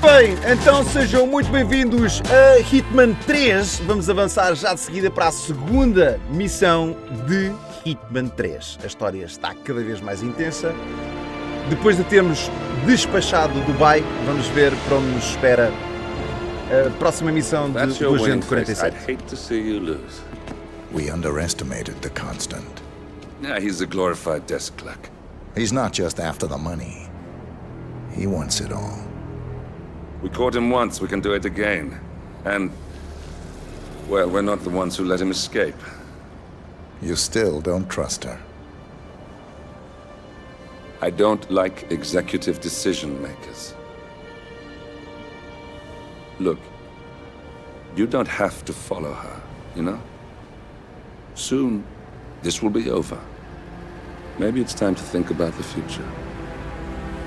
Bem, então sejam muito bem-vindos a Hitman 3. Vamos avançar já de seguida para a segunda missão de Hitman 3. A história está cada vez mais intensa. Depois de termos despachado Dubai, vamos ver para onde nos espera a próxima missão do Agente 47. We underestimated the Constant. Yeah, he's a glorified desk clerk. He's not just after the money. He wants it all. We caught him once, we can do it again. And, well, we're not the ones who let him escape. You still don't trust her. I don't like executive decision makers. Look, you don't have to follow her, you know? Soon, this will be over. Maybe it's time to think about the future.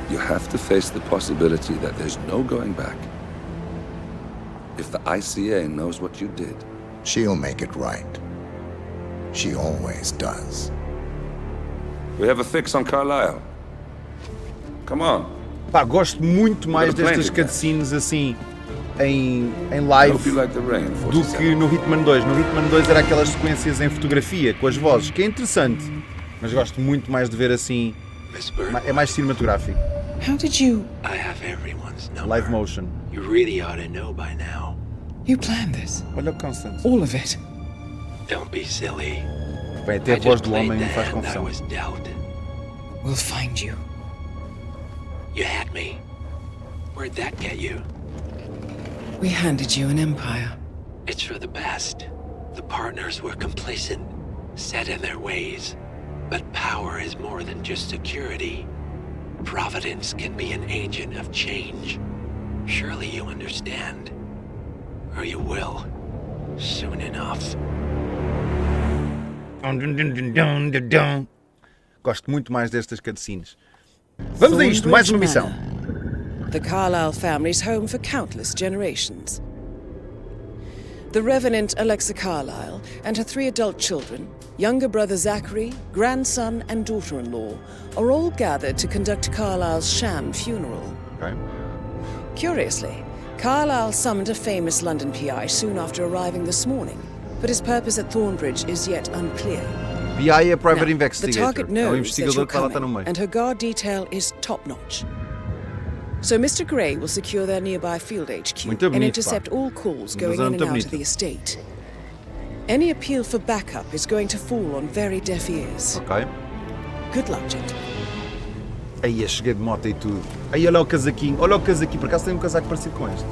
You have to face the possibility that there's no going back. If the ICA knows what you did, She'll make it right. She always does. we have a fix on Carlisle. Come on. Pá, gosto muito mais destas cutscenes assim em live Hope you like the rain, do 47. que no Hitman 2. No Hitman 2 era aquelas sequências em fotografia com as vozes, que é interessante, mas gosto muito mais de ver assim, é mais cinematográfico. How did you... I have everyone's number. Live motion. You really ought to know by now. You planned this? Olha o Constant. All of it? Don't be silly. Bem, até a I voz just do played homem the me faz hand I confusão. was dealt. We'll find you. You had me. Where'd that get you? We handed you an empire. It's for the best. The partners were complacent, set in their ways. But power is more than just security. Providence can be an agent of change. Surely you understand. Or you will. Soon enough. Gosto muito mais destas cutscenes. Vamos a isto, mais uma missão. The Carlisle family's home for countless generations. The Revenant Alexa Carlisle and her 3 adult children, younger brother Zachary, grandson and daughter-in-law, are all gathered to conduct Carlisle's sham funeral. Okay. Curiously, Carlisle summoned a famous London PI soon after arriving this morning, but his purpose at Thornbridge is yet unclear. PI é Private Now, the Investigator. target É um knows that investigador you're que está lá está no coming, meio. and her guard detail is top-notch. So Mr. Gray will secure their nearby field HQ Muito and bonito, intercept pá. all calls Uma going zona in and muito out bonita. of the estate. Any appeal for backup is going to fall on very deaf ears. Ok. Good luck, gentlemen. Aí, cheguei de moto e tudo. Aí, olha o casaquinho. Olha o casaquinho. Por acaso tem um casaco parecido com este.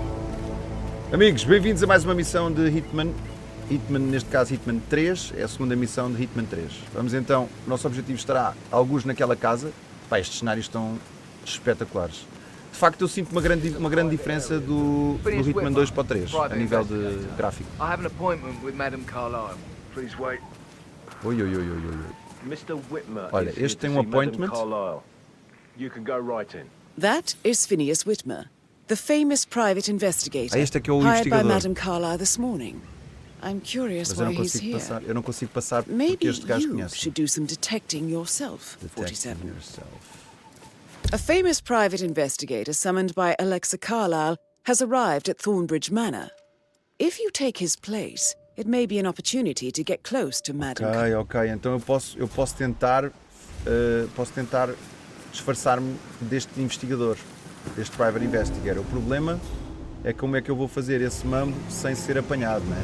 Amigos, bem-vindos a mais uma missão de Hitman. Hitman, neste caso Hitman 3. É a segunda missão de Hitman 3. Vamos então, o nosso objetivo estará alguns naquela casa. Pá, estes cenários estão espetaculares. De facto, eu sinto uma grande diferença do Hitman 2 para o 3, a nível de gráfico. I have an appointment with Madame Carlisle. Please wait. Oi, oi, oi, oi, oi. Mr. Whitmer Olha, is here este to tem see um Madame appointment. Carlisle. You can go right in. That is Phineas Whitmer, the famous private investigator Ah, este é que é o hired by investigador. Madame Carlisle this morning. I'm curious Mas eu why não he's consigo here. passar, eu não consigo passar porque Maybe este gajo you conhece. should do some detecting yourself, Detecting 47. yourself. A famous private investigator summoned by Alexa Carlisle has arrived at Thornbridge Manor. If you take his place, it may be an opportunity to get close to Madame Carlisle. Ok, então eu posso tentar disfarçar-me deste investigador, deste private investigator. O problema é como é que eu vou fazer esse mambo sem ser apanhado, não é?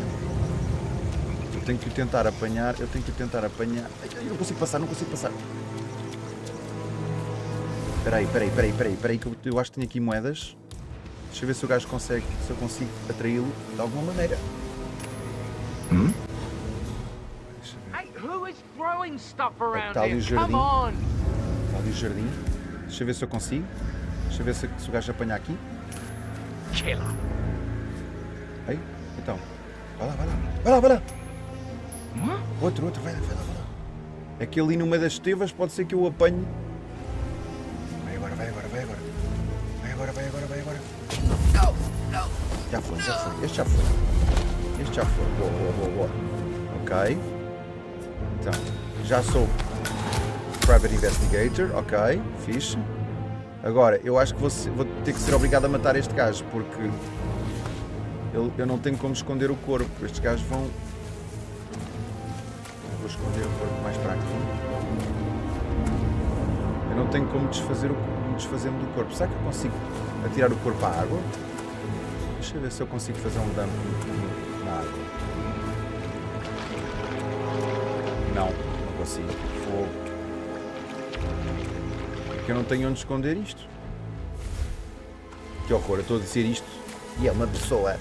Eu tenho que o tentar apanhar, Ai, eu não consigo passar. Espera aí, que eu acho que tenho aqui moedas. Deixa eu ver se o gajo consegue, se eu consigo atraí-lo de alguma maneira. Hey, who is throwing stuff around Tá ali o here? jardim. Come on! Está ali o jardim. Deixa eu ver se eu consigo. Deixa eu ver se o gajo apanha aqui. Killer. Aí, então. Vai lá. Outro, vai lá. É que ali no meio das estevas pode ser que eu o apanhe. Vai agora. Já foi. Este já foi. Boa. Ok. Então, já sou Private Investigator. Ok, fixe. Agora, eu acho que vou ter que ser obrigado a matar este gajo, porque eu não tenho como esconder o corpo. Estes gajos vão... Vou esconder o corpo mais para aqui. Eu não tenho como desfazer-me do corpo. Será que eu consigo atirar o corpo à água? Deixa eu ver se eu consigo fazer um dump na água. Não consigo. Fogo. Porque eu não tenho onde esconder isto. Que horror, eu estou a dizer isto e é uma pessoa.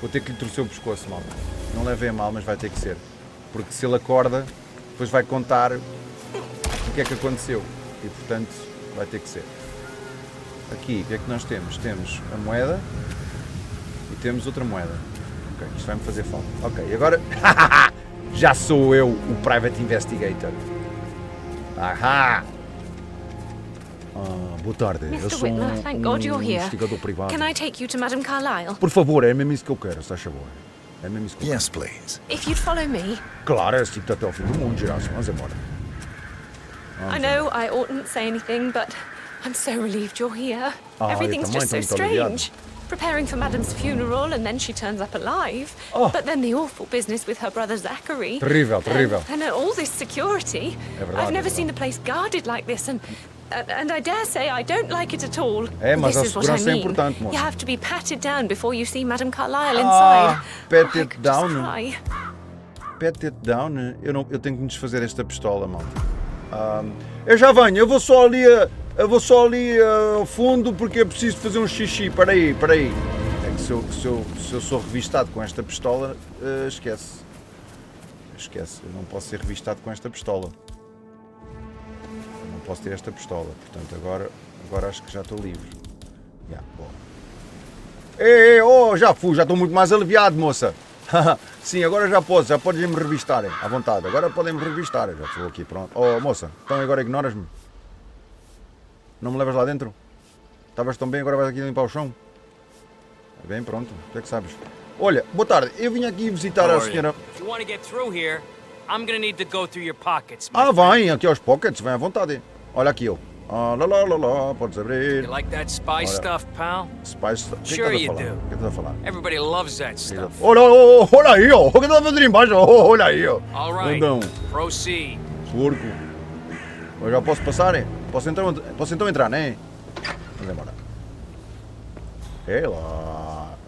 Vou ter que lhe torcer o pescoço, malta. Não levei a mal, mas vai ter que ser. Porque se ele acorda, depois vai contar o que é que aconteceu. E portanto, vai ter que ser. Aqui, o que é que nós temos? Temos a moeda e temos outra moeda. Ok, isto vai-me fazer falta. Ok, agora já sou eu o Private Investigator. Ahá! Boa tarde, eu sou investigador privado. Can I take you to Madame Carlisle? Por favor, é mesmo isso que eu quero, se faz favor. É mesmo isso que eu quero. Yes, please. If you'd follow me. Claro, é assim até ao fim do mundo, Geraço. Vamos embora. I know I oughtn't say anything, but I'm so relieved you're here. Everything's também just so estou muito aliviado. strange. Preparing for Madame's funeral and then she turns up alive. Oh. But then the awful business with her brother Zachary. Terrível, terrível. And all this security. É verdade, I've never é seen the place guarded like this and I dare say I don't like it at all. É, mas this a is what I segurança é mean. importante, moça. You have to be patted down before you see Madame Carlisle inside. Pat I it could down. just cry. Pat it down. Eu tenho que me desfazer esta pistola, malta. Eu já venho, eu vou só ali ao fundo porque eu preciso fazer um xixi. Para aí. É que se eu sou revistado com esta pistola, esquece. Eu não posso ser revistado com esta pistola. Eu não posso ter esta pistola. Portanto, agora acho que já estou livre. Bom. Já estou muito mais aliviado, moça. Sim, agora já podem-me revistarem, à vontade. Agora podem-me revistar, eu já estou aqui, pronto. Moça, então agora ignoras-me? Não me levas lá dentro? Estavas tão bem, agora vais aqui limpar o chão? Bem, pronto, o que é que sabes? Olha, boa tarde, eu vim aqui visitar a senhora... Vem, aqui aos pockets, vem à vontade. Olha aqui eu. Podes abrir. You like that spy stuff, pal? Spy stuff? Sure you do. O que é que estás a falar? Everybody loves that stuff. Olha aí, ó. O que estás a fazer embaixo? Olha aí, ó. All right, Então, proceed. porco. Eu já posso passar, hein? Posso então entrar, né? Vamos embora.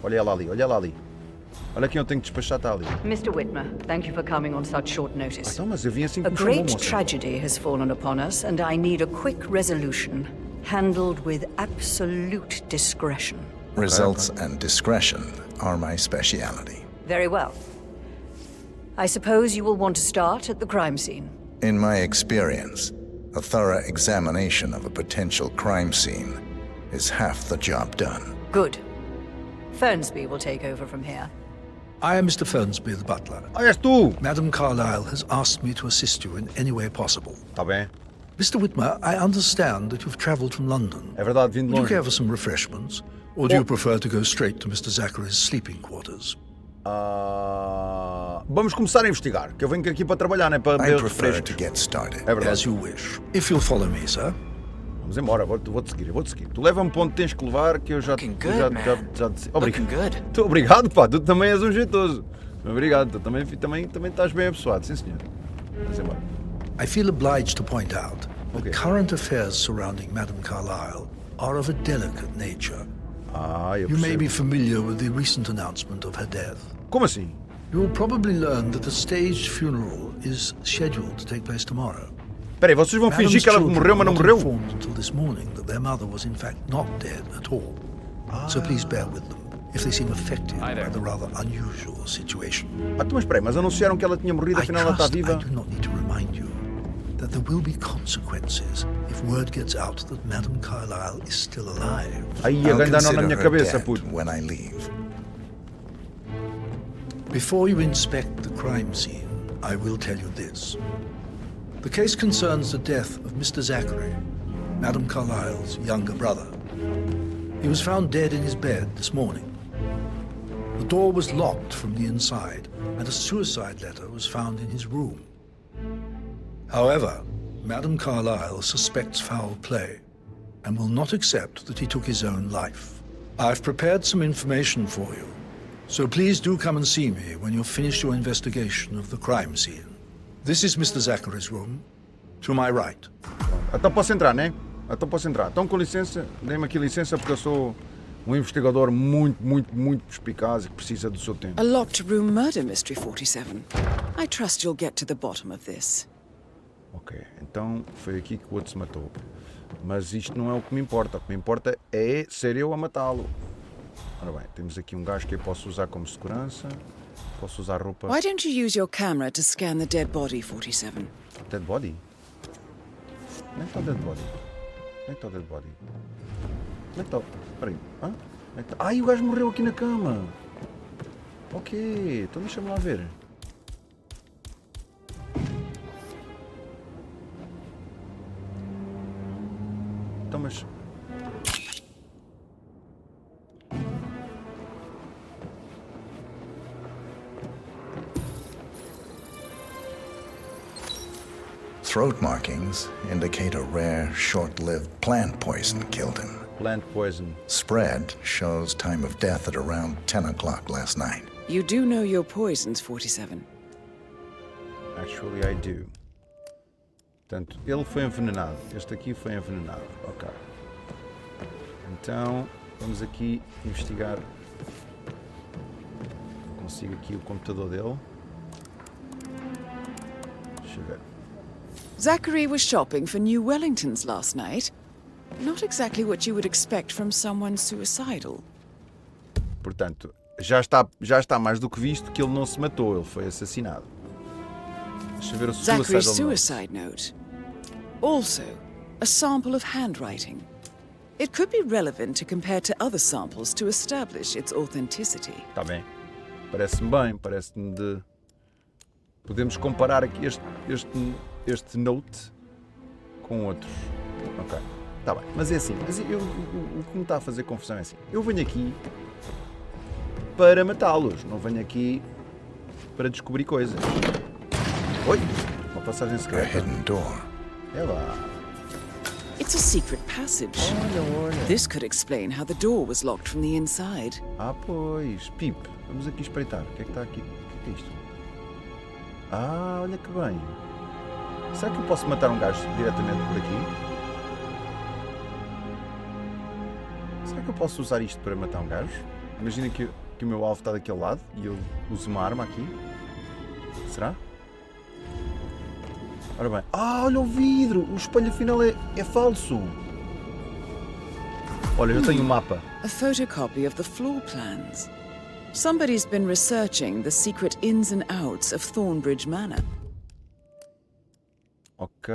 Olha ela ali. Olha quem eu tenho que despachar, está ali. Mr. Whitmer, thank you for coming on such short notice. Então, mas eu vim assim A como chamou, great moça. tragedy has fallen upon us, and I need a quick resolution, handled with absolute discretion. Results and discretion are my speciality. Very well. I suppose you will want to start at the crime scene. In my experience, a thorough examination of a potential crime scene is half the job done. Good. Fernsby will take over from here. I am Mr. Fernsby, the butler. És tu! Madame Carlisle has asked me to assist you in any way possible. Está bem. Mr. Whitmer, I understand that you've travelled from London. É verdade, vim de Would you longe. care for some refreshments? Or do you prefer to go straight to Mr. Zachary's sleeping quarters? Vamos começar a investigar, que eu venho aqui para trabalhar, não é para I beber prefer refrescos. to get started. É verdade. As you wish. If you'll follow me, sir. Vamos embora, vou-te seguir. Tu leva-me para onde tens que levar, que eu já... Looking good, man. Looking good. Obrigado, pá, tu também és um jeitoso. Obrigado, tu também estás bem apessoado, sim senhor. Vamos embora. I feel obliged to point out that Okay. current affairs surrounding Madame Carlisle are of a delicate nature. Eu You may percebo. be familiar with the recent announcement of her death. Como assim? You will probably learn that a staged funeral is scheduled to take place tomorrow. Espera aí, vocês vão Madame's fingir que ela children morreu, mas não were morreu? not informed until this morning that their mother was in fact not dead at all. So please bear with them if they seem affected by the rather unusual situation. Mas espera aí, mas anunciaram que ela tinha morrido, I afinal ela está trust I viva. do not need to remind you that there will be consequences if word gets out that Madame Carlisle is still alive. Aí a I'll ganda não na consider minha her cabeça, dead puto. when I leave. Before you inspect the crime scene, I will tell you this. The case concerns the death of Mr. Zachary, Madame Carlisle's younger brother. He was found dead in his bed this morning. The door was locked from the inside, and a suicide letter was found in his room. However, Madame Carlisle suspects foul play and will not accept that he took his own life. I've prepared some information for you, so please do come and see me when you've finished your investigation of the crime scene. This is Mr. Zachary's room, to my right. Então posso entrar, né? Então posso entrar. Então com licença, dê-me aqui licença porque eu sou um investigador muito perspicaz e que precisa do seu tempo. A locked room murder mystery, 47. I trust you'll get to the bottom of this. Ok, então foi aqui que o outro se matou. Mas isto não é o que me importa. O que me importa é ser eu a matá-lo. Ora bem, temos aqui um gajo que eu posso usar como segurança. Posso usar roupa... Why don't you use your camera to scan the dead body, 47? Dead body? Nem está dead body. Nem está dead body. Nem está... Espera aí. Hã? Ai, o gajo morreu aqui na cama. Ok, então deixa-me lá ver. Então, mas... Throat markings indicate a rare, short-lived plant poison killed him. Plant poison. Spread shows time of death at around 10 o'clock last night. You do know your poisons, 47. Actually, I do. Portanto, ele foi envenenado. Este aqui foi envenenado. Ok. Então, vamos aqui investigar. Consigo aqui o computador dele. Deixa eu ver. Zachary was shopping for new Wellingtons last night. Not exactly what you would expect from someone suicidal. Portanto, já está mais do que visto que ele não se matou, ele foi assassinado. Deixa eu ver o Zachary's suicide suicide note. Also, a sample of handwriting. It could be relevant to compare to other samples to establish its authenticity. Está bem. Parece-me bem, parece-me de... Podemos comparar aqui este note com outros. Ok, está bem. Mas é assim, o que me está a fazer confusão é assim. Eu venho aqui para matá-los, não venho aqui para descobrir coisas. Oi, uma passagem secreta. A hidden door. É lá. It's a secret passage. Olha. This could explain how the door was locked from the inside. Ah, pois. Pip, vamos aqui espreitar. O que é que está aqui? O que é isto? Ah, olha que bem. Será que eu posso matar um gajo diretamente por aqui? Será que eu posso usar isto para matar um gajo? Imagina que o meu alvo está daquele lado e eu uso uma arma aqui. Será? Ora bem. Ah, olha o vidro! O espelho afinal é falso. Olha, eu tenho um mapa. A photocopy of the floor plans. Somebody's been researching the secret ins and outs of Thornbridge Manor. Ok.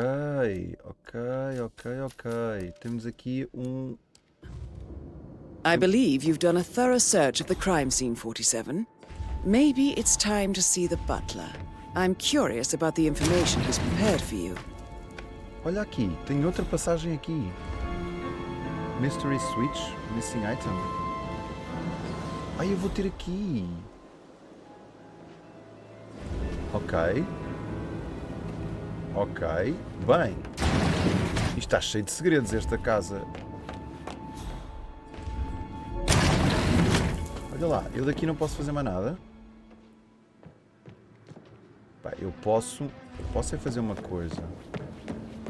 Temos aqui um... I believe you've done a thorough search of the crime scene, 47. Maybe it's time to see the butler. I'm curious about the information he's prepared for you. Olha aqui, tem outra passagem aqui. Mystery switch, missing item. Ai, eu vou ter aqui. Ok. Bem. Isto está cheio de segredos, esta casa. Olha lá, eu daqui não posso fazer mais nada. Pá, eu posso é fazer uma coisa.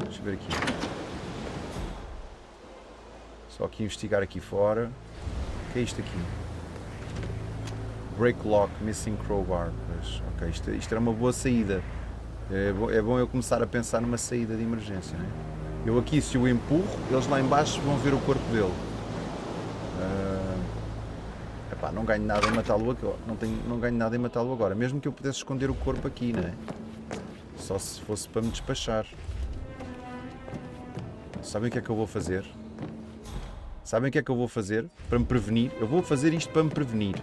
Deixa eu ver aqui. Só aqui investigar aqui fora. O que é isto aqui? Break lock, missing crowbar. Pois, ok, isto era uma boa saída. É bom eu começar a pensar numa saída de emergência, né? Eu aqui, se o empurro, eles lá em baixo vão ver o corpo dele. Epá, não ganho nada em matá-lo agora. Não ganho nada em matá-lo agora. Mesmo que eu pudesse esconder o corpo aqui, né? Só se fosse para me despachar. Sabem o que é que eu vou fazer? Sabem o que é que eu vou fazer para me prevenir? Eu vou fazer isto para me prevenir.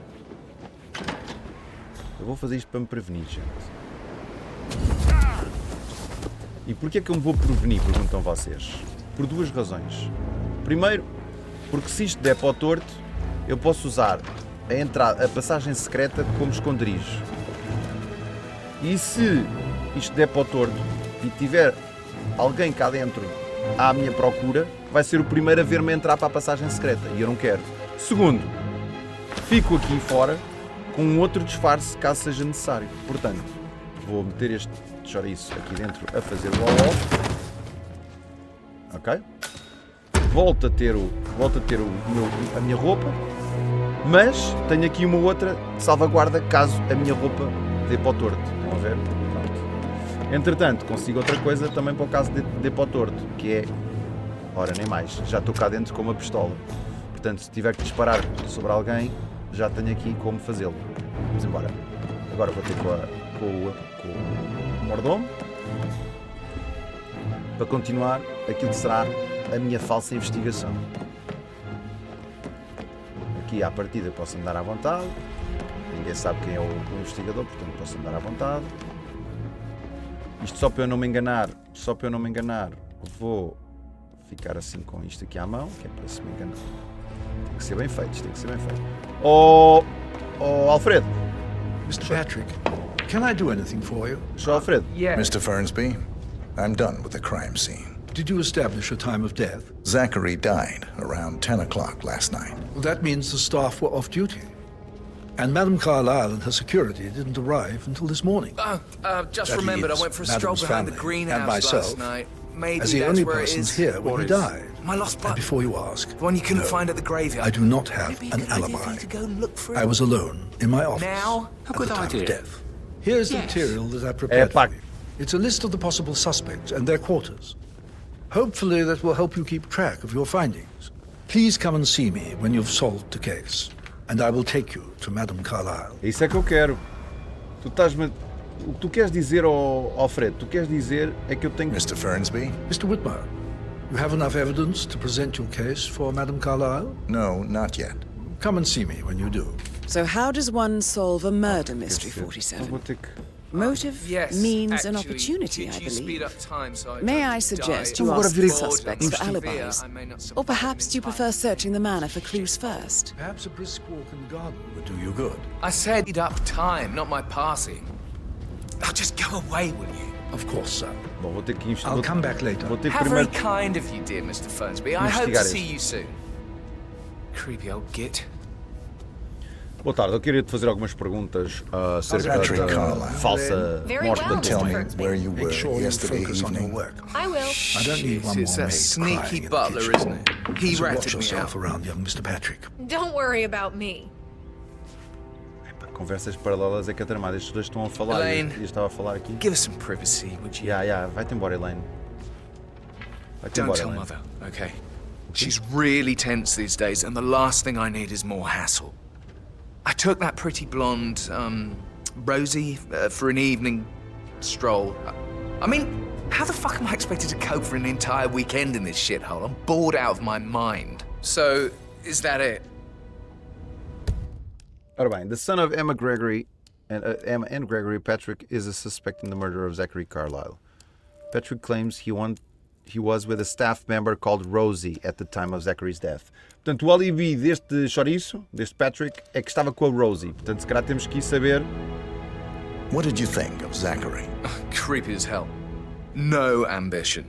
Gente. E porquê é que eu me vou prevenir, perguntam vocês? Por duas razões. Primeiro, porque se isto der para o torto, eu posso usar a passagem secreta como esconderijo. E se isto der para o torto e tiver alguém cá dentro à minha procura vai ser o primeiro a ver-me entrar para a passagem secreta e eu não quero. Segundo, fico aqui fora com um outro disfarce caso seja necessário. Portanto, vou meter este chouriço aqui dentro a fazer o off. Ok? Volto a ter a minha roupa, mas tenho aqui uma outra salvaguarda caso a minha roupa dê para o torto. Estão a ver? Pronto. Entretanto, consigo outra coisa também para o caso de dê para o torto, que é, ora nem mais, já estou cá dentro com uma pistola. Portanto, se tiver que disparar sobre alguém, já tenho aqui como fazê-lo. Vamos embora. Agora vou ter com o mordomo para continuar aquilo que será a minha falsa investigação. Aqui à partida posso andar à vontade, ninguém sabe quem é o investigador, portanto posso andar à vontade. Isto só para eu não me enganar, vou ficar assim com isto aqui à mão, que é para se me enganar. Tem que ser bem feito, isto tem que ser bem feito. Oh Alfredo! Mr. Patrick, can I do anything for you? Sr. Alfredo? Mr. Fernsby, I'm done with the crime scene. Did you establish a time of death? Zachary died around 10 o'clock last night. Well, that means the staff were off duty. And Madame Carlisle and her security didn't arrive until this morning. Just That remembered I leaves went for a stroll Madame's behind the family greenhouse and myself last night. Maybe as the that's only where it persons is. here when he died. My lost And button. before you ask, The one you couldn't no, find at the graveyard. I do not have Maybe an a good idea for alibi. you to go and look for it. I was alone in my office Now? at the time of death. Here's the material that I prepared for you. It's a list of the possible suspects and their quarters. Hopefully that will help you keep track of your findings. Please come and see me when you've solved the case, and I will take you to Madame Carlisle. Isso é que eu quero. O que tu queres dizer, Alfredo, tu queres dizer é que eu tenho... Mr. Fernsby? Mr. Whitmer, you have enough evidence to present your case for Madame Carlisle? No, not yet. Come and see me when you do. So how does one solve a murder mystery, 47? Motive, means, and opportunity, I believe. May I suggest you ask the suspects for alibis? Or perhaps do you prefer searching the manor for clues first? Perhaps a brisk walk in the garden would do you good. I said eat up time, not my passing. Now just go away, will you? Of course, sir. Bom, vou ter que I'll come back later. Vou ter que How very primeiro... kind of you, dear Mr. Fernsby. I hope to Investigar see isto. you soon. Creepy old git. Boa tarde, eu queria te fazer algumas perguntas acerca Zachary da Carlisle. falsa morte da Tell me tua. where you were Make sure you yesterday focus on your evening. work. I will. I don't need one It's more that maid sneaky crying in the butler, kitchen. isn't it? He So watch ratted me yourself out. around, young Mr. Patrick. Don't worry about me. Conversas paralelas é que é tramada. Estes dois estão a falar Elaine, e eu estava a falar aqui. Give us some privacy, would you? Vai-te embora, Elaine. Vai-te Don't embora, tell Elaine. Mother, okay? She's really tense these days, and the last thing I need is more hassle. I took that pretty blonde, Rosie, for an evening stroll. I mean, how the fuck am I expected to cope for an entire weekend in this shithole? I'm bored out of my mind. So, is that it? Ora bem, the son of Emma and Gregory, Patrick is a suspect in the murder of Zachary Carlisle. Patrick claims he was with a staff member called Rosie at the time of Zachary's death. Portanto, o alibi deste chouriço, deste Patrick, é que estava com a Rosie. Portanto, se calhar temos que ir saber... What did you think of Zachary? Creepy as hell. No ambition.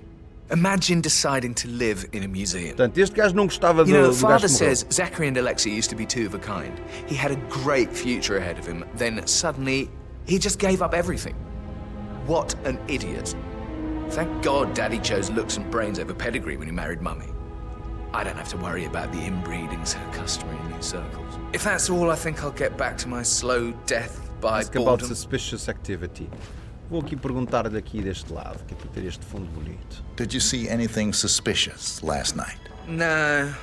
Imagine deciding to live in a museum. Portanto, este gajo não gostava You know, do father gajo que morreu. says Zachary and Alexa used to be two of a kind. He had a great future ahead of him. Then suddenly, he just gave up everything. What an idiot. Thank God Daddy chose looks and brains over pedigree when he married Mummy. I don't have to worry about the inbreeding so customary in these circles. If that's all, I think I'll get back to my slow death by Ask about boredom. suspicious activity. Vou aqui perguntar-lhe aqui deste lado, que é para ter este fundo bonito. Did you see anything suspicious last night? No.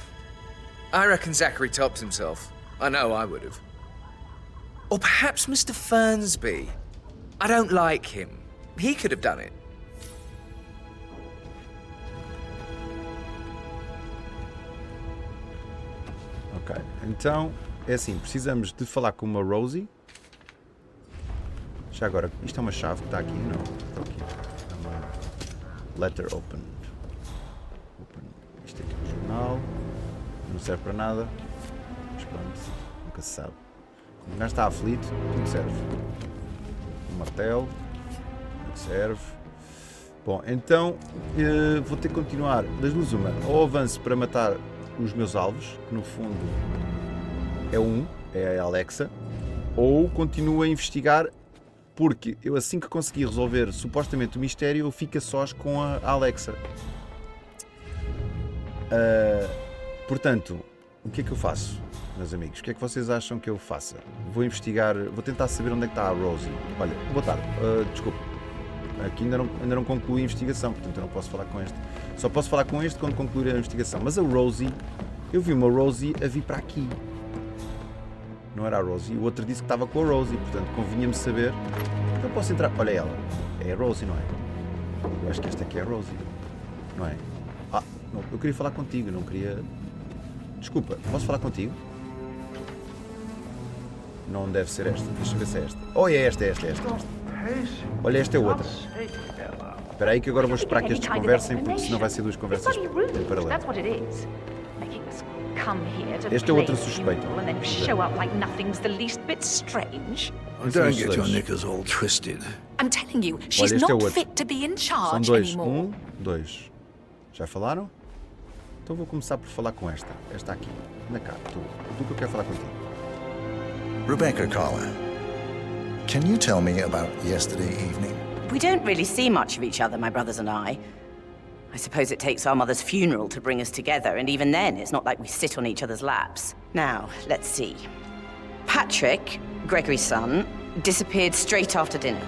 I reckon Zachary tops himself. I know I would have. Or perhaps Mr. Fernsby. I don't like him. He could have done it. Ok, então é assim, precisamos de falar com uma Rosie. Já agora, isto é uma chave que está aqui? Não, está aqui. É uma letter open. Isto aqui é um jornal. Não serve para nada. Mas pronto, nunca se sabe. Quando o gajo está aflito, tudo serve. Um martelo, tudo serve. Bom, então vou ter que continuar das duas uma. Ou avanço para matar os meus alvos, que no fundo é a Alexa, ou continuo a investigar, porque eu assim que conseguir resolver supostamente o mistério, eu fico a sós com a Alexa. Portanto, o que é que eu faço, meus amigos? O que é que vocês acham que eu faça? Vou investigar, vou tentar saber onde é que está a Rosie. Olha, boa tarde, desculpe. Aqui ainda não concluí a investigação, portanto eu não posso falar com este. Só posso falar com este quando concluir a investigação. Mas a Rosie, eu vi uma Rosie a vir para aqui. Não era a Rosie. O outro disse que estava com a Rosie, portanto convinha-me saber. Então posso entrar. Olha ela. É a Rosie, não é? Eu acho que esta aqui é a Rosie. Não é? Ah, não, eu queria falar contigo, não queria... Desculpa, posso falar contigo? Não deve ser esta. Deixa-me ver se é esta. Oh, é esta. Olha, esta é outra. Espera aí que agora vou esperar que estes conversem, porque senão vai ser duas conversas em paralelo. Este é outro suspeito. Don't get your knickers all twisted. I'm telling you, she's Olha, este é not outro. fit to be in São charge dois. anymore. 2. Já falaram? Então vou começar por falar com esta. Esta aqui. Na cara. Tu que eu quero falar contigo. Rebecca Carlisle, can you tell me about yesterday evening? We don't really see much of each other, my brothers and I. I suppose it takes our mother's funeral to bring us together, and even then, it's not like we sit on each other's laps. Now, let's see. Patrick, Gregory's son, disappeared straight after dinner.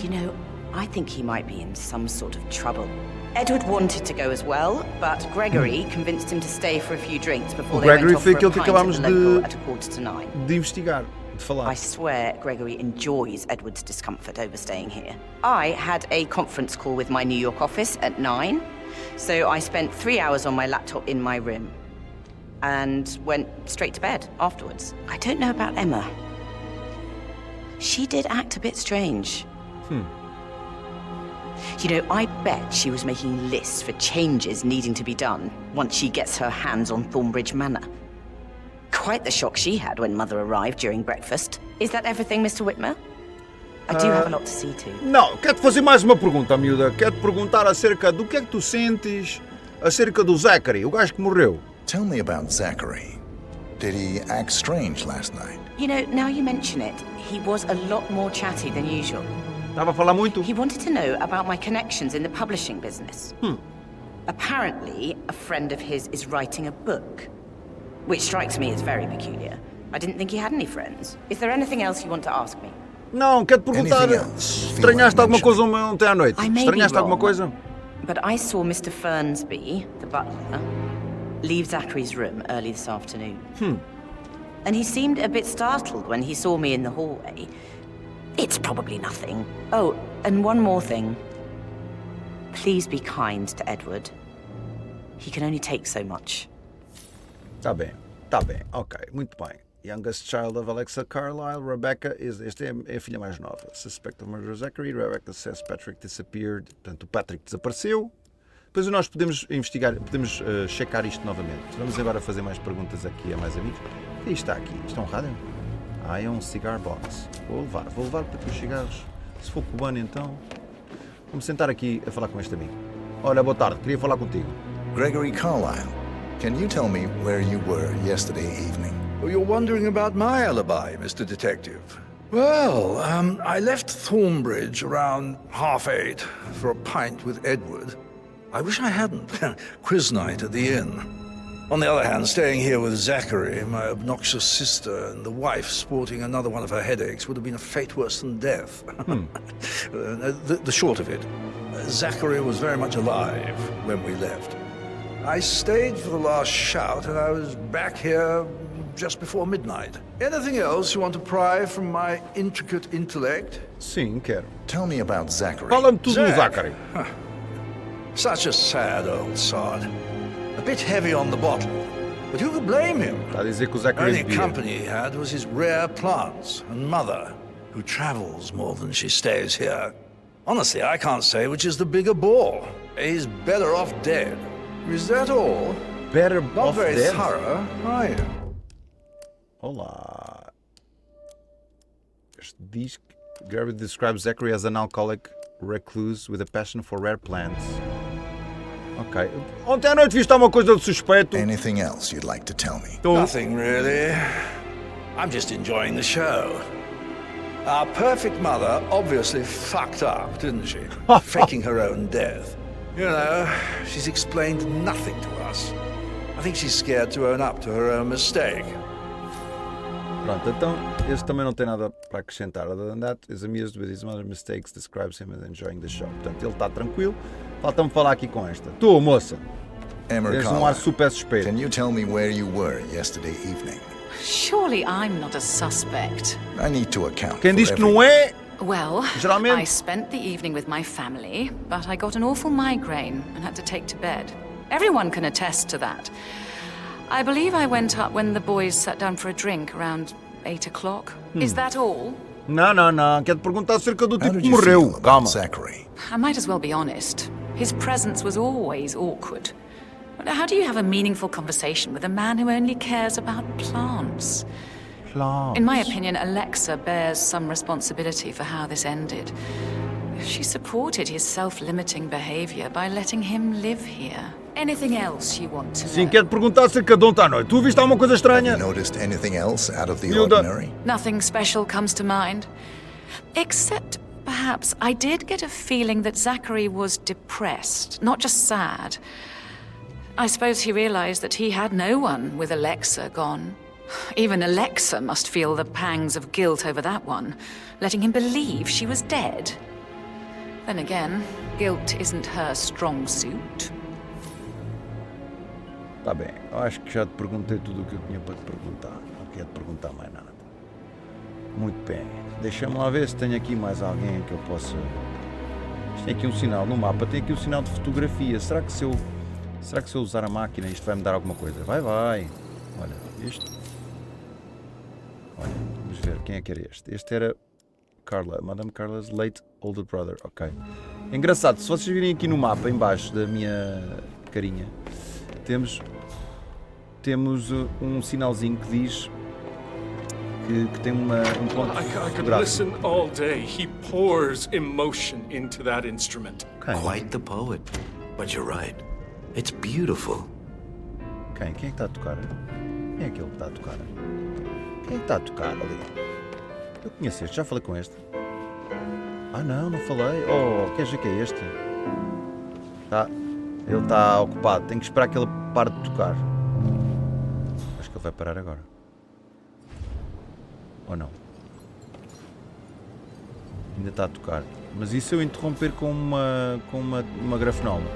You know, I think he might be in some sort of trouble. Edward wanted to go as well, but Gregory convinced him to stay for a few drinks before they went off for a pint at the local at 8:45. De investigar. De falar. I swear Gregory enjoys Edward's discomfort over staying here. I had a conference call with my New York office at 9, so I spent 3 hours on my laptop in my room and went straight to bed afterwards. I don't know about Emma. She did act a bit strange. You know, I bet she was making lists for changes needing to be done once she gets her hands on Thornbridge Manor. Quite the shock she had when Mother arrived during breakfast. Is that everything, Mr. Whitmer? I do have a lot to see to. Não, quero-te fazer mais uma pergunta, miúda. Quero-te perguntar acerca do que é que tu sentes acerca do Zachary, o gajo que morreu. Tell me about Zachary. Did he act strange last night? You know, now you mention it, he was a lot more chatty than usual. Estava a falar muito? He wanted to know about my connections in the publishing business. Apparently, a friend of his is writing a book, which strikes me as very peculiar. I didn't think he had any friends. Is there anything else you want to ask me? Não, quero-te perguntar. Estranhaste alguma coisa ontem à noite? Estranhaste alguma coisa? But I saw Mr. Fernsby, the butler, leave Zachary's room early this afternoon. And he seemed a bit startled when he saw me in the hallway. It's probably nothing. Oh, and one more thing. Please be kind to Edward. He can only take so much. Tá bem, ok, muito bem. Youngest child of Alexa Carlisle, Rebecca, esta é a filha mais nova. Suspect of murder of Zachary, Rebecca says Patrick disappeared. Portanto, o Patrick desapareceu. Depois nós podemos investigar, podemos checar isto novamente. Vamos agora fazer mais perguntas aqui a mais amigos. O que está aqui? Isto é um rádio? Ah, é um cigar box. Vou levar para os cigarros. Se for cubano, então... Vamos sentar aqui a falar com este amigo. Olha, boa tarde, queria falar contigo. Gregory Carlisle, can you tell me where you were yesterday evening? Oh, you're wondering about my alibi, Mr. Detective. Well, I left Thornbridge around 8:30 for a pint with Edward. I wish I hadn't. Quiz night at the inn. On the other hand, staying here with Zachary, my obnoxious sister, and the wife sporting another one of her headaches would have been a fate worse than death. The short of it, Zachary was very much alive when we left. I stayed for the last shout, and I was back here just before midnight. Anything else you want to pry from my intricate intellect? Sim, quero. Tell me about Zachary. Fala-me tudo do Zachary. Such a sad old sod. A bit heavy on the bottle, but who could blame him? Está a dizer que o Zachary The only company he had was his rare plants and mother, who travels more than she stays here. Honestly, I can't say which is the bigger bore. He's better off dead. Is that all? Better Not off very dead? thorough, are you? Olá. Este diz que Gary describes Zachary as an alcoholic recluse with a passion for rare plants. Ok. Ontem à noite viste alguma coisa de suspeito? Anything else you'd like to tell me? Nothing really. I'm just enjoying the show. Our perfect mother obviously fucked up, didn't she? Faking her own death. You know, she's explained nothing to us. I think she's scared to own up to her own mistake. Pronto, então este também não tem nada para acrescentar. Other than that, is amused with his mother's mistakes, describes him as enjoying the show. Portanto, ele está tranquilo. Falta-me falar aqui com esta. Tu, moça, tens um ar super suspeito. Can you tell me where you were yesterday evening? Surely I'm not a suspect. I need to account Quem for diz que não é, Well, geralmente. I spent the evening with my family, but I got an awful migraine and had to take to bed. Everyone can attest to that. I believe I went up when the boys sat down for a drink around 8 o'clock. Is that all? Não. Quero-te perguntar acerca do How tipo did que you feel morreu. about Calma. Zachary? I might as well be honest. His presence was always awkward. How do you have a meaningful conversation with a man who only cares about plants? In my opinion, Alexa bears some responsibility for how this ended. She supported his self-limiting behavior by letting him live here. Anything else you want to Sim, know? quero-te perguntar acerca de ontem à noite. Tu viste alguma coisa estranha? Have you noticed anything else out of the Hilda. ordinary? Nothing special comes to mind. Except, perhaps, I did get a feeling that Zachary was depressed, not just sad. I suppose he realized that he had no one with Alexa gone. Even Alexa must feel the pangs of guilt over that one, letting him believe she was dead. Then again, guilt isn't her strong suit. Tá bem, eu acho que já te perguntei tudo o que eu tinha para te perguntar. Não quero te perguntar mais nada. Muito bem. Deixa-me lá ver se tenho aqui mais alguém que eu possa... Tem aqui um sinal no mapa, tem aqui um sinal de fotografia. Será que se eu usar a máquina isto vai me dar alguma coisa? Vai. Olha, isto. Olha, vamos ver quem é que era este. Este era Carla, Madame Carla's late older brother. Ok. É engraçado, se vocês virem aqui no mapa, em baixo da minha carinha, temos um sinalzinho que diz que tem um ponto I could listen all day. He pours emotion into that instrument. Okay. Quite the poet. But you're right. It's beautiful. Quem é que está a tocar? Quem é aquele que está a tocar? Quem é que está a tocar ali? Eu conheço este, já falei com este. Ah não falei. Oh, queres ver que é este? Tá. Ele está ocupado, tenho que esperar que ele pare de tocar. Acho que ele vai parar agora. Ou não? Ainda está a tocar. Mas e se eu interromper com uma grafenola?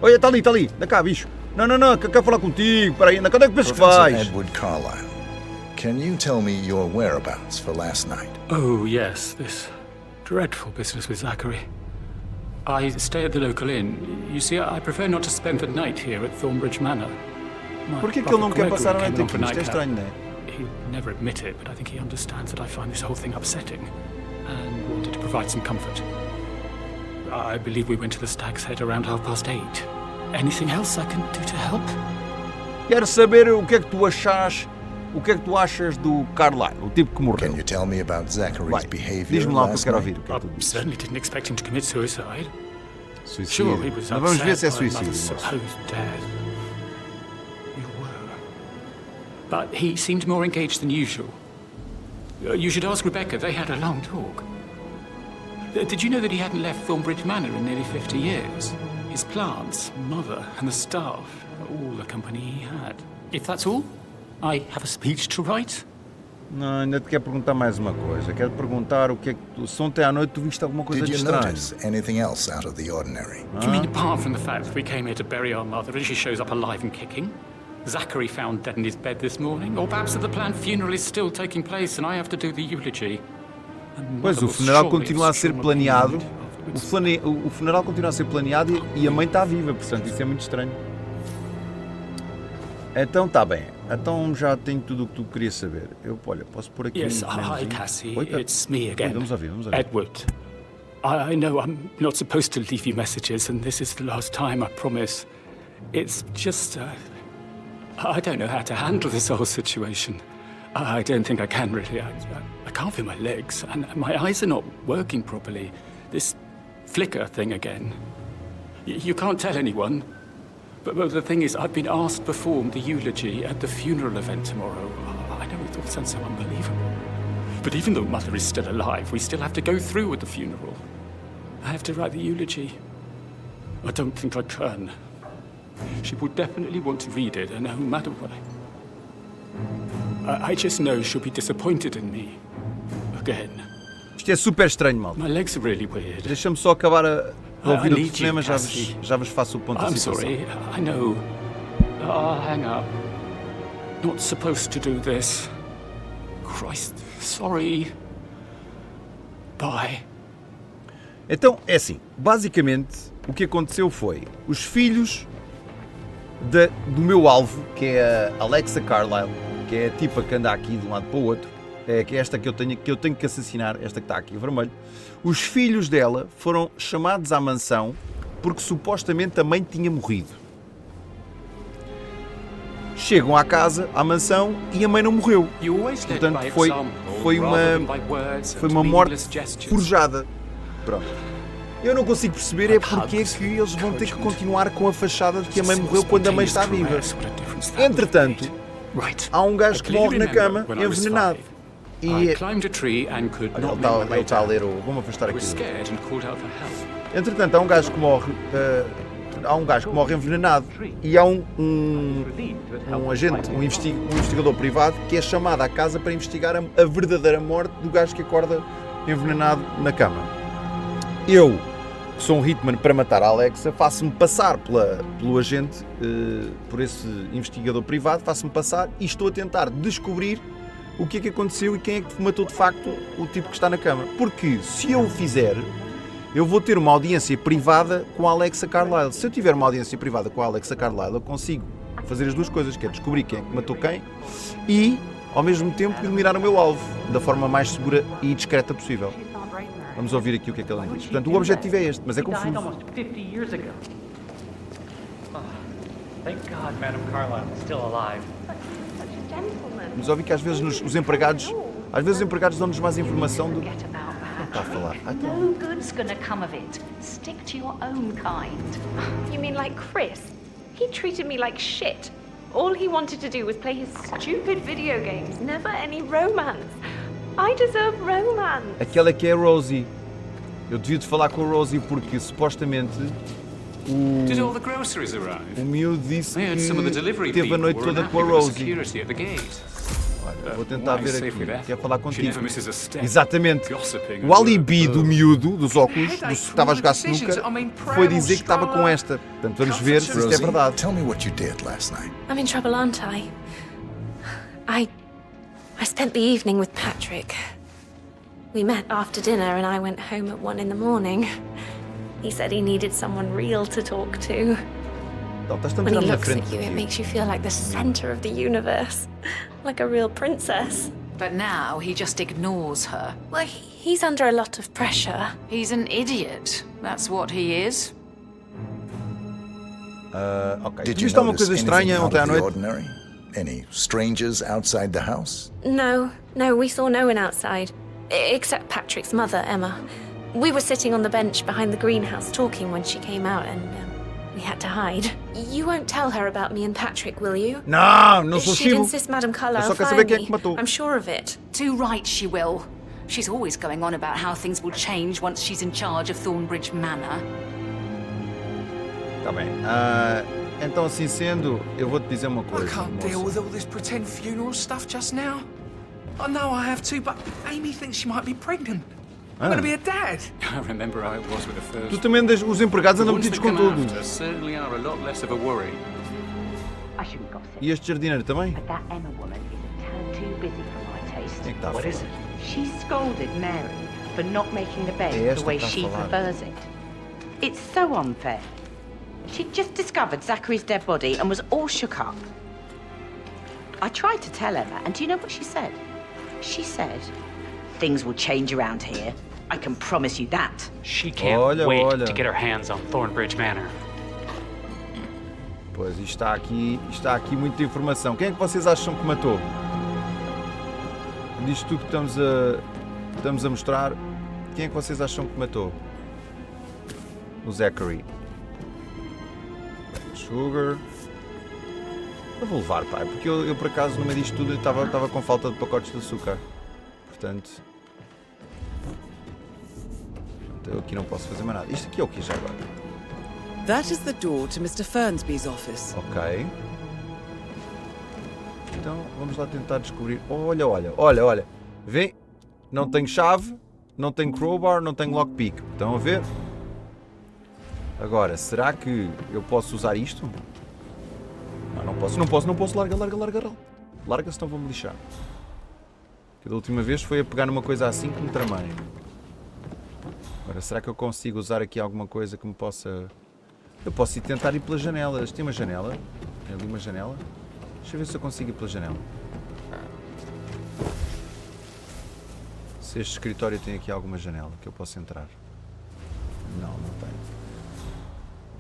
Olha, está ali, da cá, bicho. Não, quero falar contigo. Para aí, quando é que pensas que Professor vais? Edward Carlisle, can you tell me your whereabouts for last night? Oh, yes, this dreadful business with Zachary. I stay at the local inn. You see, I prefer not to spend the night here at Thornbridge Manor. Por que ele não quer passar a noite aqui? Isto é estranho, não é? He'd never admit it, but I think he understands that I find this whole thing upsetting and wanted to provide some comfort. I believe we went to the Stag's Head around 8:30. Anything else I can do to help? Quero saber o que é que tu achas do Carlisle, o tipo que morreu. Can you tell me about Zachary's behavior Diz-me lá o que eu last quero night? ouvir. O que é que tu I dizes? certainly didn't expect him to commit suicide. Suicídio. Sure, he was Mas vamos ver se é upset by suicídio. mother's moço. supposed death. You were. But he seemed more engaged than usual. You should ask Rebecca. They had a long talk. Did you know that he hadn't left Thornbridge Manor in nearly 50 years? His plants, mother, and the staff, all the company he had. If that's all, I have a speech to write. Não, ainda te quero perguntar mais uma coisa. Quero perguntar o que é que tu... Se ontem à noite tu viste alguma coisa Did de you estranho? notice anything else out of the ordinary? You mean apart from the fact that we came here to bury our mother and she shows up alive and kicking? Zachary found dead in his bed this morning? Or perhaps that the planned funeral is still taking place and I have to do the eulogy? Pois, o funeral continua a ser planeado. O funeral continua a ser planeado e a mãe está viva, portanto isso é muito estranho. Então está bem. Então já tenho tudo o que tu querias saber. Olha, posso pôr aqui Yes, um hi menuzinho? Cassie, Oi, it's me again. Vamos ouvir. Edward. I know I'm not supposed to leave you messages and this is the last time, I promise. It's just, I don't know how to handle this whole situation. I don't think I can really. I can't feel my legs and my eyes are not working properly. This flicker thing again. You can't tell anyone. But the thing is, I've been asked to perform the eulogy at the funeral event tomorrow. I know it all sounds so unbelievable. But even though Mother is still alive, we still have to go through with the funeral. I have to write the eulogy. I don't think I can. She will definitely want to read it, and no matter what. I just know she'll be disappointed in me. Again. Isto é super estranho, mal. My legs are really weird. Deixa-me só acabar a ouvir o telefonema, já vos faço o ponto da situação. I'm sorry, I know. I'll hang up. Not supposed to do this. Christ, sorry. Bye. Então, é assim, basicamente, o que aconteceu foi, os filhos do meu alvo, que é a Alexa Carlisle, que é a tipa que anda aqui de um lado para o outro, que é esta que eu tenho que assassinar, esta que está aqui, vermelho, os filhos dela foram chamados à mansão porque supostamente a mãe tinha morrido. Chegam à casa, à mansão, e a mãe não morreu. Portanto, foi uma morte forjada. Pronto. Eu não consigo perceber porque é que eles vão ter que continuar com a fachada de que a mãe morreu quando a mãe está viva. Entretanto, há um gajo que morre na cama, envenenado. E ele está a ler o... Vamos afastar aqui. Entretanto, há um gajo que morre... envenenado e há um agente, um investigador privado que é chamado à casa para investigar a verdadeira morte do gajo que acorda envenenado na cama. Eu, que sou um Hitman para matar a Alexa, faço-me passar pelo agente, por esse investigador privado, faço-me passar e estou a tentar descobrir o que é que aconteceu e quem é que matou de facto o tipo que está na cama. Porque se eu o fizer, eu vou ter uma audiência privada com a Alexa Carlisle. Se eu tiver uma audiência privada com a Alexa Carlisle, eu consigo fazer as duas coisas, que é descobrir quem é que matou quem e, ao mesmo tempo, eliminar o meu alvo da forma mais segura e discreta possível. Vamos ouvir aqui o que é que ele diz. Portanto, o objetivo é este, mas é confuso. Vamos ouvir que às vezes os empregados dão-nos mais informação do que está a falar. No good's gonna come of it. Stick to your own kind. You mean like Chris? He treated me like shit. All he wanted to do was play his stupid video games. Never any romance. I deserve romance. Aquela que é a Rosie. Eu devia de falar com a Rosie porque supostamente o miúdo disse que teve a noite toda com a Rosie. Olha, vou tentar ver aqui. Quer falar contigo? Exatamente. O alibi do miúdo, dos óculos, do que estava a jogar snooker, foi dizer que estava com esta. Portanto, vamos ver se isto é verdade. Tell me what you did last night. I'm in trouble, aren't I? I spent the evening with Patrick. We met after dinner and I went home at 1 a.m. He said he needed someone real to talk to. When he looks at you, it makes you feel like the center of the universe. Like a real princess. But now he just ignores her. Well, he's under a lot of pressure. He's an idiot. That's what he is. Ok. Did you notice anything out of the ordinary? Any strangers outside the house? No, we saw no one outside. Except Patrick's mother, Emma. We were sitting on the bench behind the greenhouse talking when she came out and we had to hide. You won't tell her about me and Patrick, will you? Não sou She'd insist Madame Carlisle find me. I'm sure of it. Too right she will. She's always going on about how things will change once she's in charge of Thornbridge Manor. Tá bem. Então, assim sendo, eu vou-te dizer uma coisa. I can't deal with all this pretend funeral stuff just now. I know I have to, but Amy thinks she might be pregnant. I'm going to be a dad. I remember how it was with the first. Tu também os empregados andam metidos com tudo. Certainly are a lot less of a worry. I shouldn't gossip. E este jardineiro também? But that Emma woman is a tad too busy for my taste. Quem é que está a falar? She scolded Mary for not making the bed the way she prefers it. It's so unfair. She'd just discovered Zachary's dead body and was all shook up. I tried to tell Emma, and do you know what she said? She said, things will change around here. I can promise you that. She can't wait to get her hands on Thornbridge Manor. Pois, está aqui muita informação. Quem é que vocês acham que matou? Disto tudo que estamos a mostrar, quem é que vocês acham que matou? no Zachary. Sugar. Eu vou levar, pai, porque eu por acaso no meio disto tudo estava com falta de pacotes de açúcar. Portanto, eu aqui não posso fazer mais nada. Isto aqui é o que já agora? That is the door to Mr. Thornby's office. Ok. Então vamos lá tentar descobrir. Olha. Vem. Não tenho chave, não tenho crowbar, não tenho lockpick. Estão a ver? Agora, será que eu posso usar isto? Não posso. Larga. Larga, senão vou-me lixar. Que da última vez foi a pegar numa coisa assim que me tramei. Agora, será que eu consigo usar aqui alguma coisa que me possa... Eu posso ir tentar ir pelas janelas. Tem uma janela? Tem ali uma janela? Deixa eu ver se eu consigo ir pela janela. Se este escritório tem aqui alguma janela que eu possa entrar. Não tem.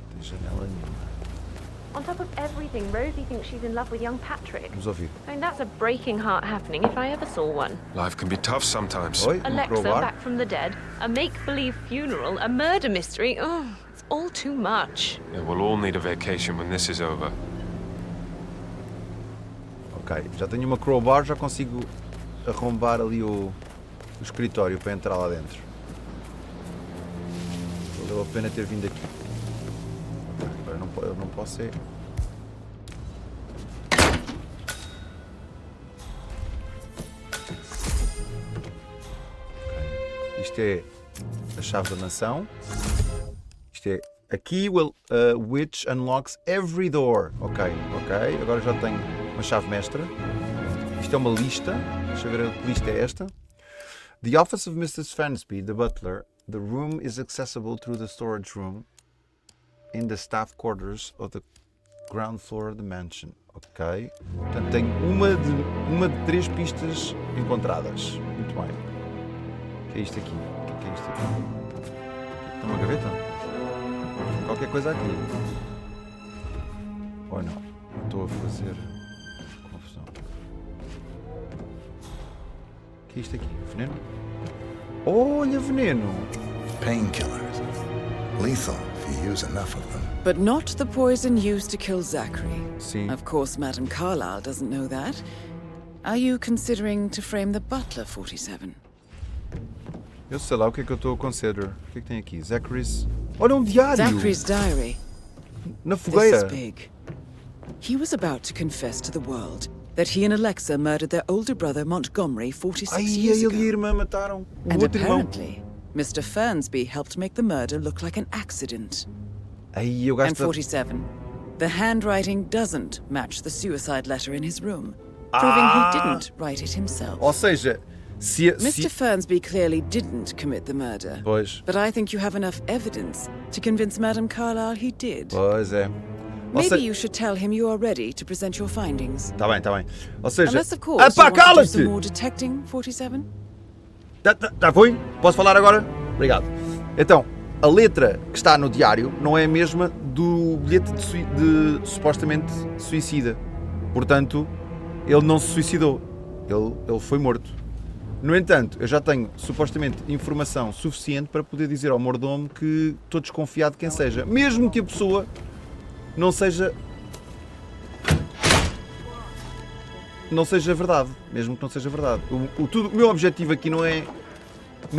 Não tem janela nenhuma. On top of everything, Rosie thinks she's in love with young Patrick. Vamos ouvir. I mean, that's a breaking heart happening if I ever saw one. Life can be tough sometimes. Oi, Alexa back from the dead, a make-believe funeral, a murder mystery. Oh, it's all too much. Yeah, we'll all need a vacation when this is over. Ok, já tenho uma crowbar, já consigo arrombar ali o escritório para entrar lá dentro. Valeu a pena ter vindo aqui. Agora eu não posso ser. Okay. Isto é a chave da mansão. Isto é a key which unlocks every door. Ok. Agora já tenho uma chave mestra. Isto é uma lista. Deixa eu ver a que lista é esta. The office of Mrs. Thornby, the butler. The room is accessible through the storage room in the staff quarters of the ground floor of the mansion. Ok. Portanto, tenho uma de 3 pistas encontradas. Muito bem. O que é isto aqui? Tem uma gaveta? Qualquer coisa aqui. Ou não? Não estou a fazer confusão. O que é isto aqui? Veneno? Olha, veneno! Painkillers. Lethal if you use enough of them. But not the poison used to kill Zachary. Sim. Of course, Madame Carlisle doesn't know that. Are you considering to frame the butler, 47? Eu sei lá o que é que eu estou a considerar. O que é que tem aqui? Zachary's... Olha, um diário! Zachary's diary. Na fogueira. This is big. He was about to confess to the world that he and Alexa murdered their older brother Montgomery 46 years ago. Ele e a irmã mataram o And outro irmão. apparently, Mr. Thornby helped make the murder look like an accident. Eu And gasto... 47, the handwriting doesn't match the suicide letter in his room, proving he didn't write it himself. Ou seja, Mr. Thornby clearly didn't commit the murder. Pois. But I think you have enough evidence to convince Madame Carlisle he did. Pois é. Maybe you should tell him you are ready to present your findings. Tá bem. Ou seja... Unless, of course, you want to do some more detecting, 47? Já foi? Posso falar agora? Obrigado. Então, a letra que está no diário não é a mesma do bilhete de supostamente suicida. Portanto, ele não se suicidou. Ele foi morto. No entanto, eu já tenho supostamente informação suficiente para poder dizer ao mordomo que estou desconfiado de quem seja. Mesmo que a pessoa não seja verdade. Mesmo que não seja verdade. O meu objetivo aqui não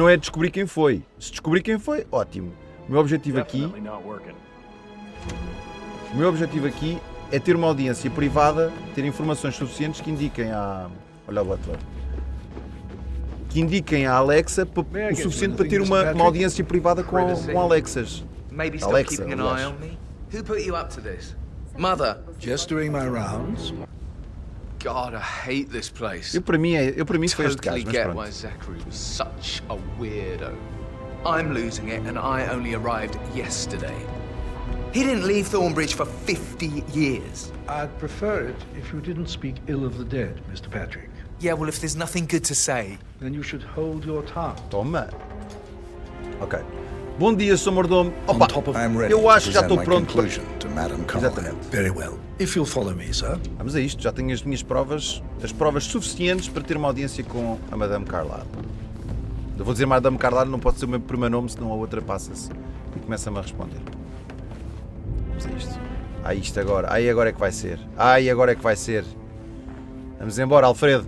é descobrir quem foi. Se descobrir quem foi, ótimo. O meu objetivo aqui é ter uma audiência privada, ter informações suficientes que indiquem olha o butler. Que indiquem à Alexa o suficiente para ter uma audiência privada com Alexas. Maybe stop keeping an eye on me. Who put you up to this? Mother? Just doing my rounds. God, I hate this place. Eu para mim foi este caso, mas get pronto. why Zachary was such a weirdo. I'm losing it, and I only arrived yesterday. He didn't leave Thornbridge for 50 years. I'd prefer it if you didn't speak ill of the dead, Mr. Patrick. Yeah, well, if there's nothing good to say... Then you should hold your tongue. Toma. Ok. Bom dia, Sr. Mordomo. Opa, eu acho que já estou pronto para... Exatamente. Very well. If you'll follow me, sir. Vamos a isto. Já tenho as minhas provas, as provas suficientes para ter uma audiência com a Madame Carlisle. Eu vou dizer Madame Carlisle, não pode ser o meu primeiro nome, senão a outra passa-se. E começa-me a responder. Vamos a isto. Isto agora. Agora é que vai ser. Agora é que vai ser. Vamos embora, Alfredo.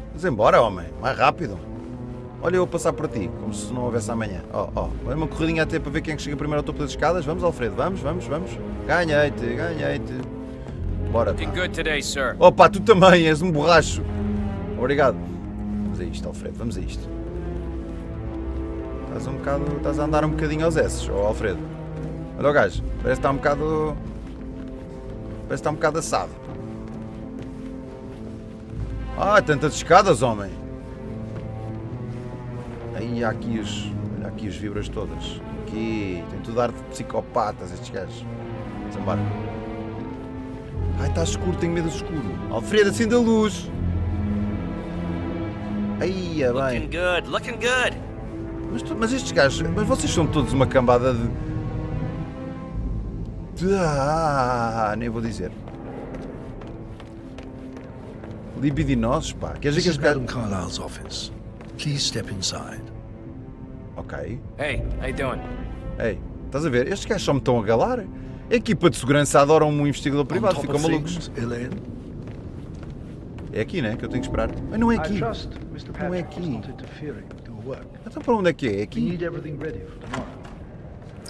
Vamos embora, homem. Mais rápido. Olha eu a passar por ti, como se não houvesse amanhã. Olha uma corridinha até para ver quem é que chega primeiro ao topo das escadas. Vamos, Alfredo. Vamos. Ganhei-te. Bora. Opa, tu também és um borracho. Obrigado. Vamos a isto, Alfredo. Vamos a isto. Estás a andar um bocadinho aos esses, Alfredo. Olha o gajo. Parece que está um bocado assado. Tantas escadas, homem. Aí há aqui os vibras todas. Aqui, tem tudo ar de psicopatas estes gajos. Vamos embora. Está escuro, tenho medo do escuro. Alfredo, acende a luz. Aí, é bem. Looking good. Mas estes gajos, vocês são todos uma cambada de... nem vou dizer. Libidinosos, pá. Quer dizer que This is Madam Carlisle's office. Please step inside. Ok. Hey, how you doing? Ei, estás a ver? Estes gajos só me estão a galar. A equipa de segurança adora um investigador privado, ficam malucos. É aqui, né? Que eu tenho que esperar. Mas não é aqui. Não é aqui. Então para onde é que é? É aqui.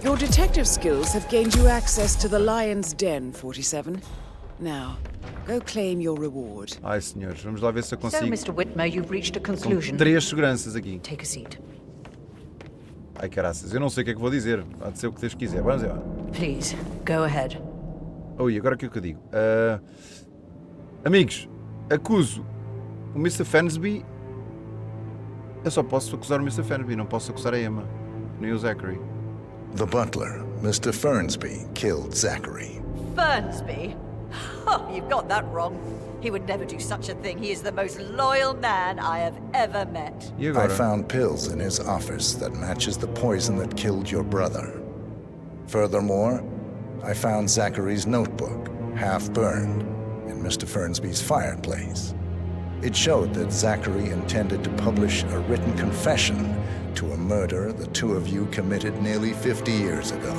Your detective skills have gained you access to the Lion's Den, 47. Now, go claim your reward. Ai, senhores, vamos lá ver se eu consigo. So, Mr. Whitmer, you've reached a conclusion. São 3 seguranças aqui. Take a seat. Ai, caraças, eu não sei o que é que vou dizer. Há de ser o que Deus quiser. Vamos embora. Please, go ahead. Oi, agora o que é que eu digo? Amigos, acuso o Mr. Fernsby. Eu só posso acusar o Mr. Fernsby, não posso acusar a Emma, nem o Zachary. The butler, Mr. Fernsby, killed Zachary. Fernsby? Oh, you've got that wrong. He would never do such a thing. He is the most loyal man I have ever met. I found pills in his office that matches the poison that killed your brother. Furthermore, I found Zachary's notebook, half burned, in Mr. Fernsby's fireplace. It showed that Zachary intended to publish a written confession to a murder the two of you committed nearly 50 years ago.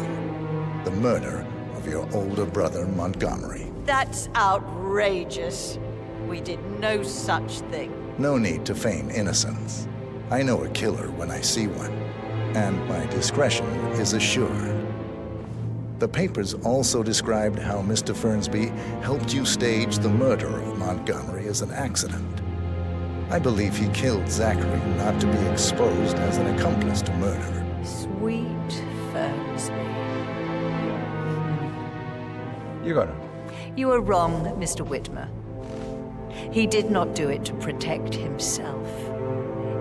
The murder of your older brother, Montgomery. That's outrageous. We did no such thing. No need to feign innocence. I know a killer when I see one, and my discretion is assured. The papers also described how Mr. Fernsby helped you stage the murder of Montgomery as an accident. I believe he killed Zachary not to be exposed as an accomplice to murder. Sweet Fernsby. E agora? You are wrong, Mr. Whitmer. He did not do it to protect himself.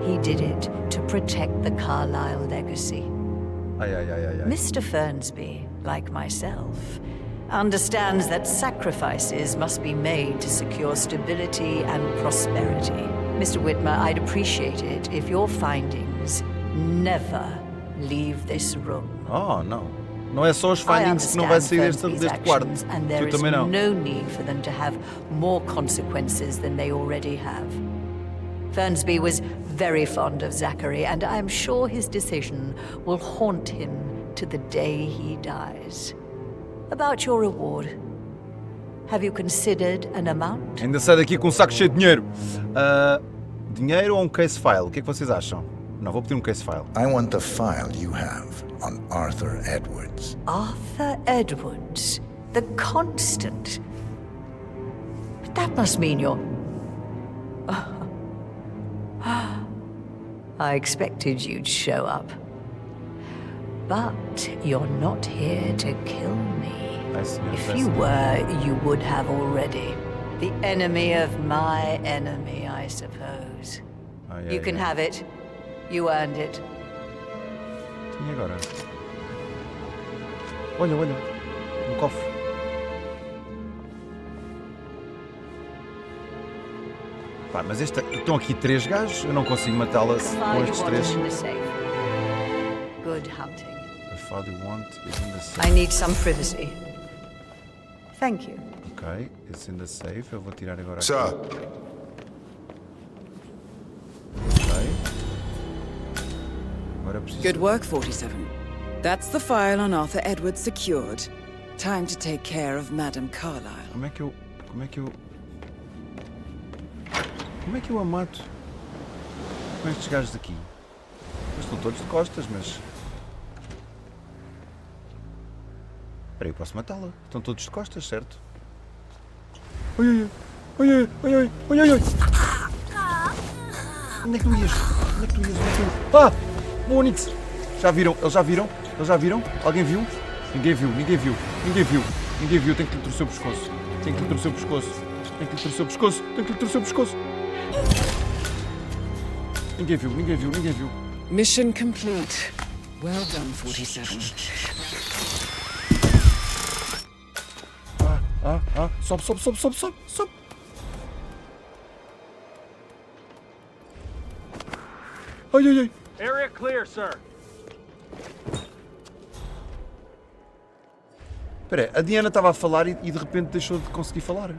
He did it to protect the Carlisle legacy. Mr. Fernsby, like myself, understands that sacrifices must be made to secure stability and prosperity. Mr. Whitmer, I'd appreciate it if your findings never leave this room. Oh, não. Não é só os findings que não vai sair deste quarto. And there Tu is também não. no need for them to have more consequences than they already have. Fernsby was very fond of Zachary, and I'm sure his decision will haunt him to the day he dies. About your reward, have you considered an amount? Ainda sai daqui com um saco cheio de dinheiro. Dinheiro ou um case file? O que é que vocês acham? Não, vou pedir um case file. I want the file you have on Arthur Edwards. Arthur Edwards, the constant. But that must mean you're... I expected you'd show up. But you're not here to kill me. If you were, you would have already. The enemy of my enemy, I suppose. You can have it. You earned it. E agora? Olha, olha. Um cofre. Pá, mas estão aqui 3 gajos. Eu não consigo matá-las com estes 3. Good hunting. The file you want is in the safe. I need some privacy. Thank you. Ok, it's in the safe. Eu vou tirar agora aqui. Sir. Ok. Agora preciso... Good work, 47. That's the file on Arthur Edwards secured. Time to take care of Madame Carlisle. Como é que eu a mato com estes gajos aqui? Eles estão todos de costas, mas... Espera aí, eu posso matá-la. Estão todos de costas, certo? Oi, oi, oi, oi, oi, oi, oi, oi. Onde é que tu ias? Onde é que tu ias? Ah! Onix! Já viram? Eles já viram? Eles já viram? Alguém viu? Ninguém viu, ninguém viu, ninguém viu, ninguém viu. Tem que lhe torcer o pescoço. Tem que lhe torcer o pescoço. Tem que lhe torcer o pescoço. Tem que lhe torcer o pescoço. Ninguém viu, ninguém viu, ninguém viu. Mission complete. Well done, 47. Sobe, sobe, sobe, sobe, sobe, sobe. Ai, ai, ai. Area clear, sir. Espera aí, a Diana estava a falar e de repente deixou de conseguir falar.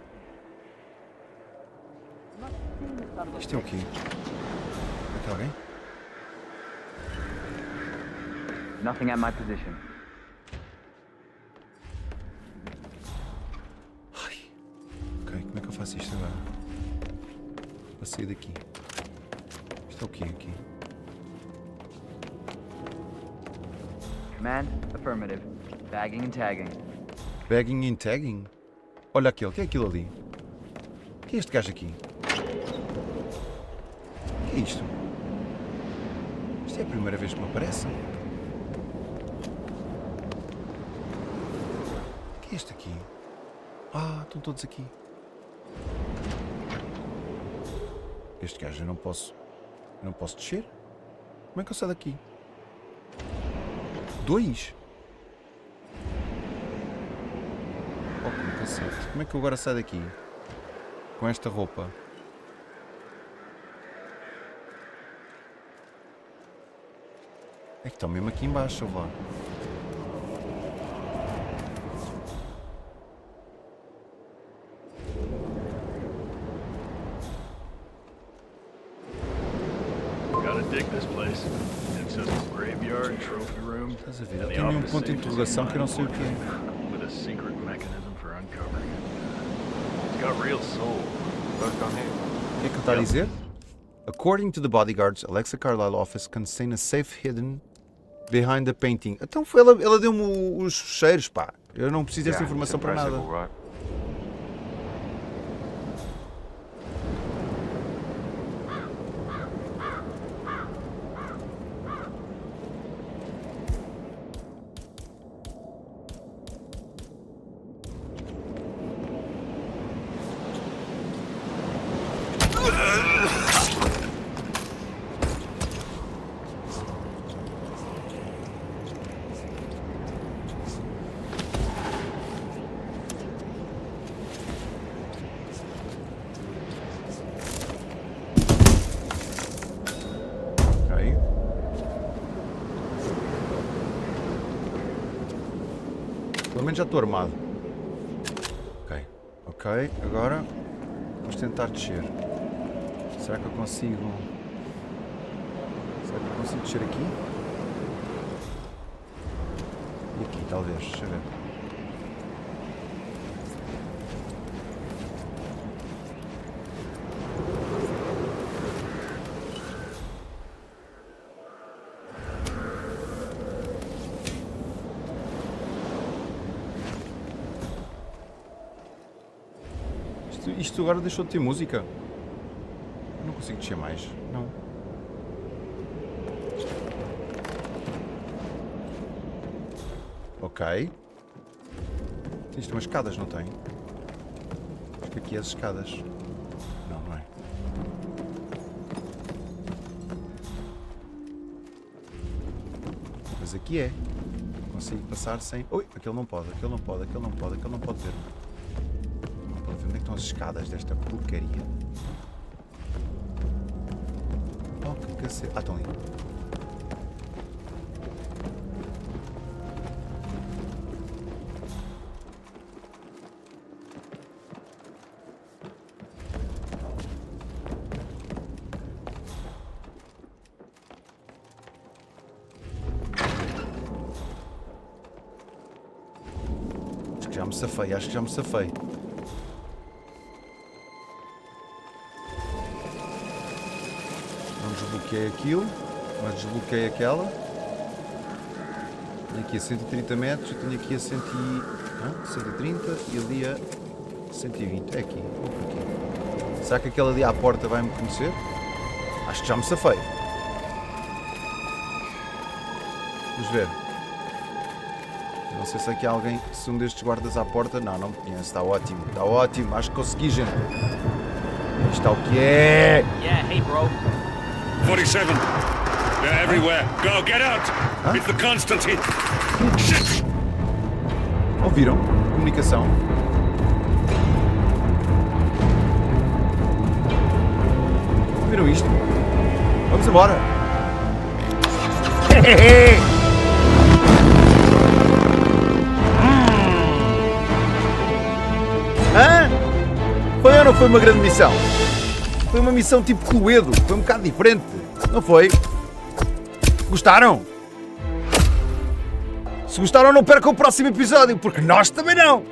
Isto é o quê? Aqui alguém? Nothing at my position. Ok, como é que eu faço isto agora? Para sair daqui. Isto é o quê aqui? Command, affirmative. Bagging and tagging. Bagging and tagging? Olha aquele, o que é aquilo ali? O que é este gajo aqui? O que é isto? Isto é a primeira vez que me aparece. O que é este aqui? Ah, estão todos aqui. Este gajo eu não posso descer? Como é que eu saio daqui? 2? Oh, como cacete. Como é que eu agora saio daqui? Com esta roupa? É que estão mesmo aqui em baixo, vá. Gotta dig this place. Ancestral graveyard, trophy room. Estás a ver? Tem um ponto de interrogação que eu não sei o que é. With a secret mechanism for uncovering it. It's got real soul. Both on here. O que é que ele está a dizer? According to the bodyguards, Alexa Carlisle office contain a safe hidden behind the painting. Então foi ela deu-me os fecheiros, pá. Eu não preciso desta informação para nada. Pelo menos já estou armado. Ok, agora vamos tentar descer. Será que eu consigo? Será que eu consigo descer aqui? E aqui, talvez. Deixa eu ver. Isto agora deixou de ter música. Eu não consigo descer mais. Não. Ok. Isto tem umas escadas, não tem? Acho que aqui é as escadas. Não, não é. Mas aqui é. Consigo passar sem... Ui, aquele não pode, aquele não pode, aquele não pode, aquele não pode ver. Onde é que estão as escadas desta porcaria? Oh, que cacete. Ah, estão ali. me safei, acho que já me safei. Não desbloqueei aquilo, mas desbloqueei aquela. Tenho aqui a 130 metros, eu tenho aqui a 130 e ali a 120. É aqui, vou por aqui. Será que aquela ali à porta vai me conhecer? Acho que já me safei. Vamos ver. Não sei se aqui há alguém, se um destes guardas à porta. Não, não me conhece. Está ótimo, está ótimo. Acho que consegui, gente. Isto está o que é. Yeah, hey bro. 47. They're everywhere. Go, get out. It's the Constantine. Shit. Ouviram? Comunicação. Ouviram isto? Vamos embora. Hã? Foi ou não foi uma grande missão? Foi uma missão tipo Cluedo. Foi um bocado diferente. Não foi? Gostaram? Se gostaram, não percam o próximo episódio, porque nós também não!